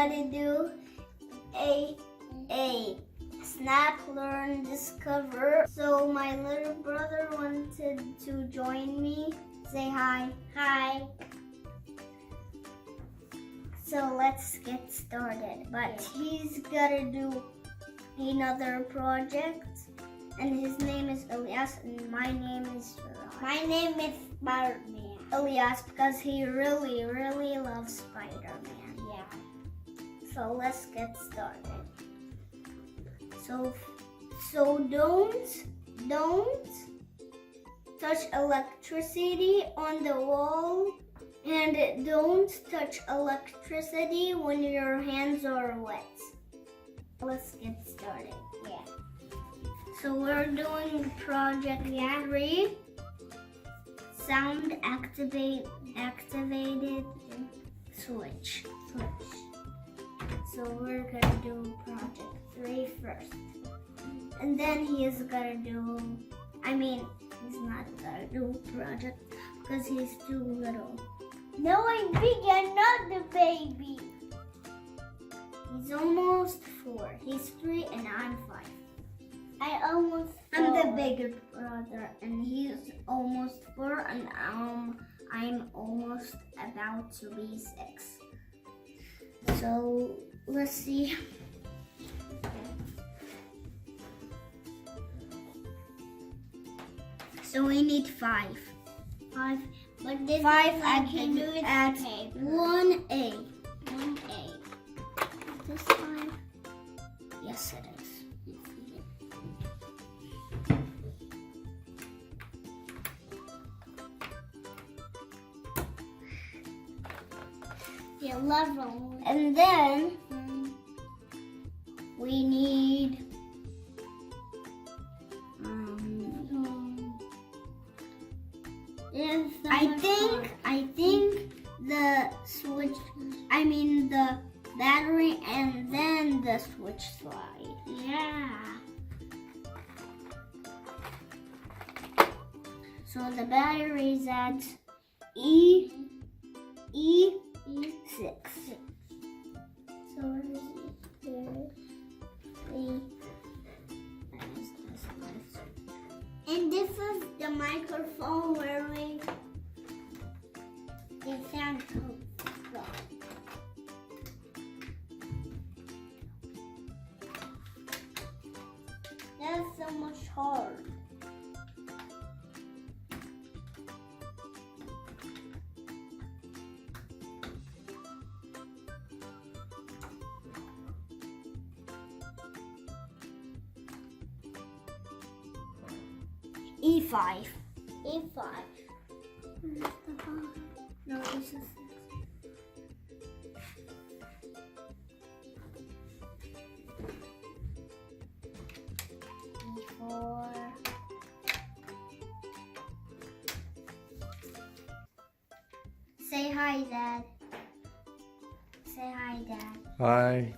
gotta do a snap, learn, discover. So my little brother wanted to join me. Say hi. Hi. So let's get started. But he's gotta do another project. And his name is Elias and my name is Faraj. My name is Spider-Man. Elias because he really loves Spider-Man. Yeah. So let's get started. So don't touch electricity on the wall, and don't touch electricity when your hands are wet. Let's get started. Yeah. So we're doing project 3. Sound activated switch. So we're gonna do project 3 first. And then he's not gonna do project because he's too little. No, I'm big and not the baby. He's almost 4. He's 3 and I'm 5. I'm the bigger brother and he's almost 4 and I'm almost about to be 6. So let's see. So we need 5. But this 5 I can do it at 1A. 1A. This 5? Yes, it is. The 11. And then we need I think the switch, the battery and then the switch slide. Yeah. So the battery is at E6. So where is it? And this is the microphone where the sound comes from. That's so much hard. E5. E5. No, this is 6. E4. Say hi, Dad. Say hi, Dad. Hi.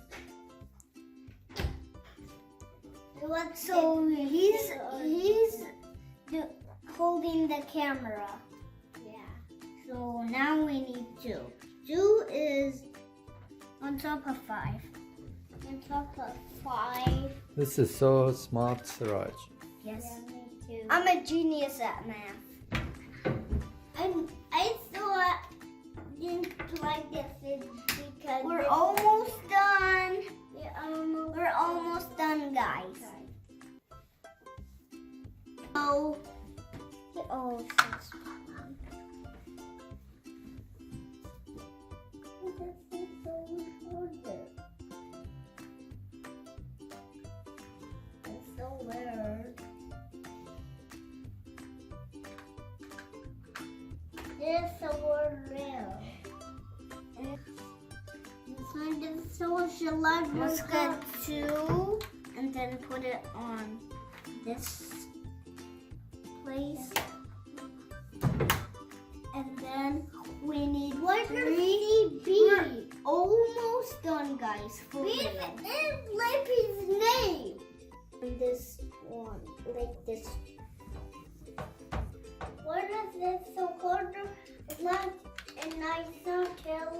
So he's holding the camera. Yeah. So now we need 2. 2 is on top of 5. On top of 5. This is so smart, Siraj. Yes. Yeah, me too. I'm a genius at math. I thought didn't like this because we're almost done. We're almost done, guys. Oh, so smart. It's so weird. It's so real. Let's get 2 and then put it on this place. And then we need 3. We're almost done, guys. It's Lippy's name. And this one, like this. What is this? So harder, not a nicer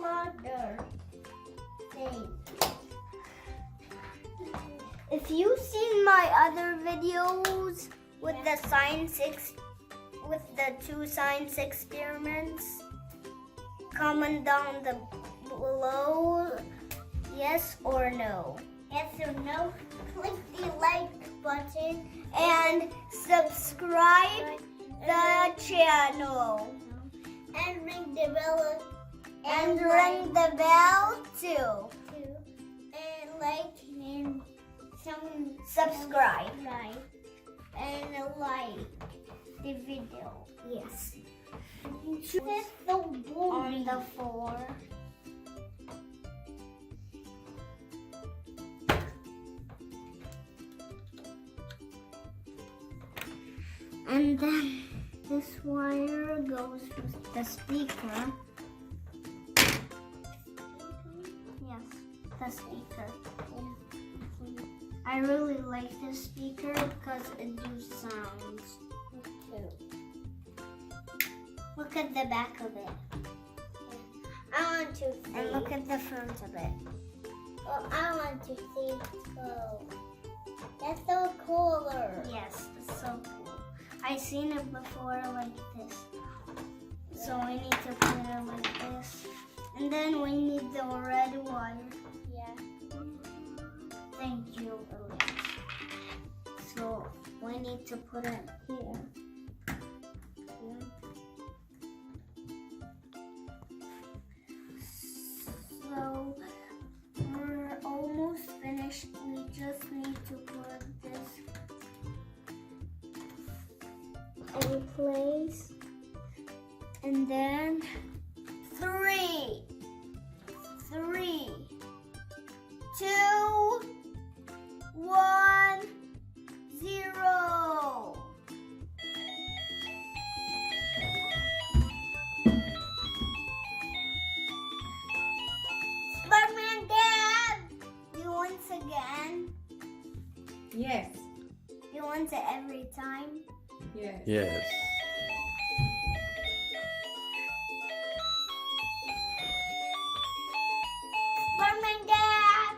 louder. If you've seen my other videos with the two science experiments, comment down below yes or no. Yes or no. Click the like button and subscribe the channel. And ring the bell. And ring the bell too. And like and subscribe. And like the video. Yes. That's so boring. On the floor. And then this wire goes to the speaker. Yes, the speaker. I really like this speaker because it does sounds. Me too. Look at the back of it. I want to see. And look at the front of it. Well, I want to see. Oh, that's so cooler. Yes, it's so cool. I've seen it before like this. So we need to put it like this. And then we need the red wire. Yeah. Thank you, Elise. So we need to put it here. So we're almost finished. We just need to put this in place. And then 3, 2, 1, 0. Spider-Man Dad! You want it again? Yes. You want it every time? Yes. Yes. Spider-Man Dad!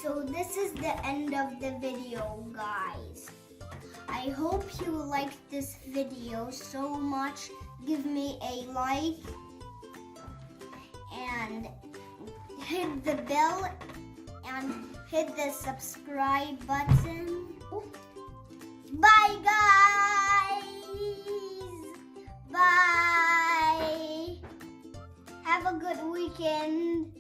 So this is the end of the video, guys. I hope you liked this video so much. Give me a like and hit the bell and hit the subscribe button. Bye, guys! Bye! Have a good weekend.